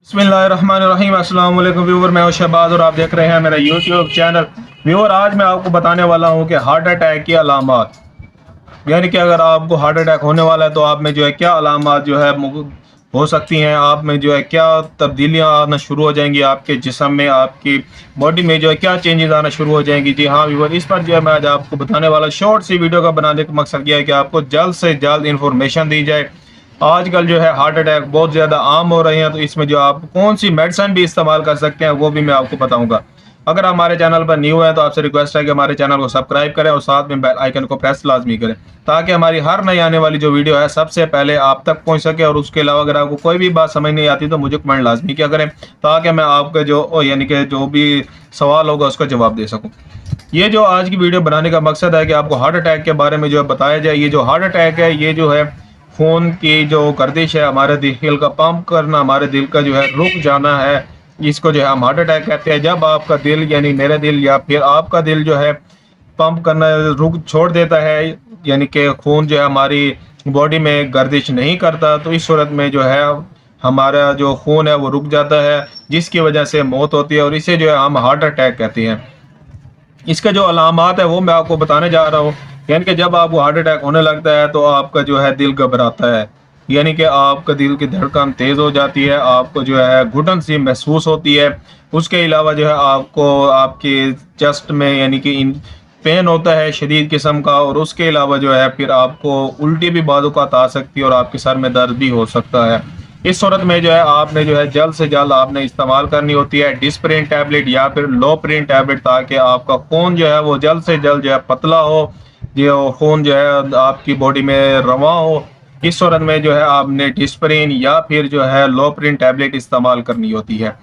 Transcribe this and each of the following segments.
बिस्मिल्लाहिर्रहमानिर्रहीम। अस्सलाम वालेकुम व्यूअर, मैं हूं शहबाज और आप देख रहे हैं मेरा यूट्यूब चैनल। व्यूअर, आज मैं आपको बताने वाला हूं कि हार्ट अटैक की अलामात, यानी कि अगर आपको हार्ट अटैक होने वाला है तो आप में जो है क्या अलामात जो है हो सकती हैं, आप में जो है क्या तब्दीलियां आना शुरू हो जाएंगी, आपके जिस्म में, आपकी बॉडी में जो है क्या चेंजेस आना शुरू हो जाएंगी। जी हाँ व्यूअर, इस पर जो है मैं आज आपको बताने वाला शॉर्ट सी वीडियो का बनाने का मकसद यह है कि आपको जल्द से जल्द इंफॉर्मेशन दी जाए। आजकल जो है हार्ट अटैक बहुत ज़्यादा आम हो रहे हैं, तो इसमें जो आप कौन सी मेडिसिन भी इस्तेमाल कर सकते हैं वो भी मैं आपको बताऊंगा। अगर हमारे चैनल पर न्यू है तो आपसे रिक्वेस्ट है कि हमारे चैनल को सब्सक्राइब करें और साथ में बेल आइकन को प्रेस लाजमी करें, ताकि हमारी हर नई आने वाली जो वीडियो है सबसे पहले आप तक पहुंच सके। और उसके अलावा अगर आपको कोई भी बात समझ नहीं आती तो मुझे कमेंट लाजमी किया करें, ताकि मैं आपके जो यानी कि जो भी सवाल होगा उसका जवाब दे सकूँ। ये जो आज की वीडियो बनाने का मकसद है कि आपको हार्ट अटैक के बारे में जो है बताया जाए। ये जो हार्ट अटैक है, ये जो है खून की जो गर्दिश है, हमारे दिल का पंप करना, हमारे दिल का जो है रुक जाना है, इसको जो है हम हार्ट अटैक कहते हैं। जब आपका दिल यानी मेरा दिल या फिर आपका दिल जो है पंप करना रुक छोड़ देता है, यानी कि खून जो है हमारी बॉडी में गर्दिश नहीं करता, तो इस सूरत में जो है हमारा जो खून है वो रुक जाता है, जिसकी वजह से मौत होती है और इसे जो है हम हार्ट अटैक कहते हैं। इसके जो अलामात है वो मैं आपको बताने जा रहा हूँ। यानी कि जब आपको हार्ट अटैक होने लगता है तो आपका जो है दिल घबराता है, यानी कि आपका दिल की धड़कन तेज़ हो जाती है, आपको जो है घुटन सी महसूस होती है। उसके अलावा जो है आपको आपके चेस्ट में यानी कि इन पेन होता है शदीद किस्म का, और उसके अलावा जो है फिर आपको उल्टी भी बाज़-औक़ात आ सकती है और आपके सर में दर्द भी हो सकता है। इस सूरत में जो है आपने जो है जल्द से जल्द आपने इस्तेमाल करनी होती है डिस्प्रिन टैबलेट या फिर लोप्रिन टैबलेट, ताकि आपका खून जो है वो जल्द से जल्द जो है पतला हो, जो खून जो है आपकी बॉडी में रवा हो। इस सूरत में जो है आपने डिस्प्रिन या फिर जो है लोप्रिन टैबलेट इस्तेमाल करनी होती है।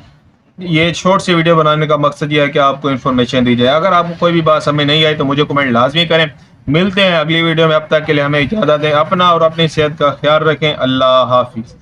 ये शॉर्ट सी वीडियो बनाने का मकसद ये है कि आपको इन्फॉर्मेशन दी जाए। अगर आपको कोई भी बात समझ नहीं आई तो मुझे कमेंट लाजमी करें। मिलते हैं अगली वीडियो में, अब तक के लिए हमें इजाज़त दें। अपना और अपनी सेहत का ख्याल रखें। अल्लाह हाफिज़।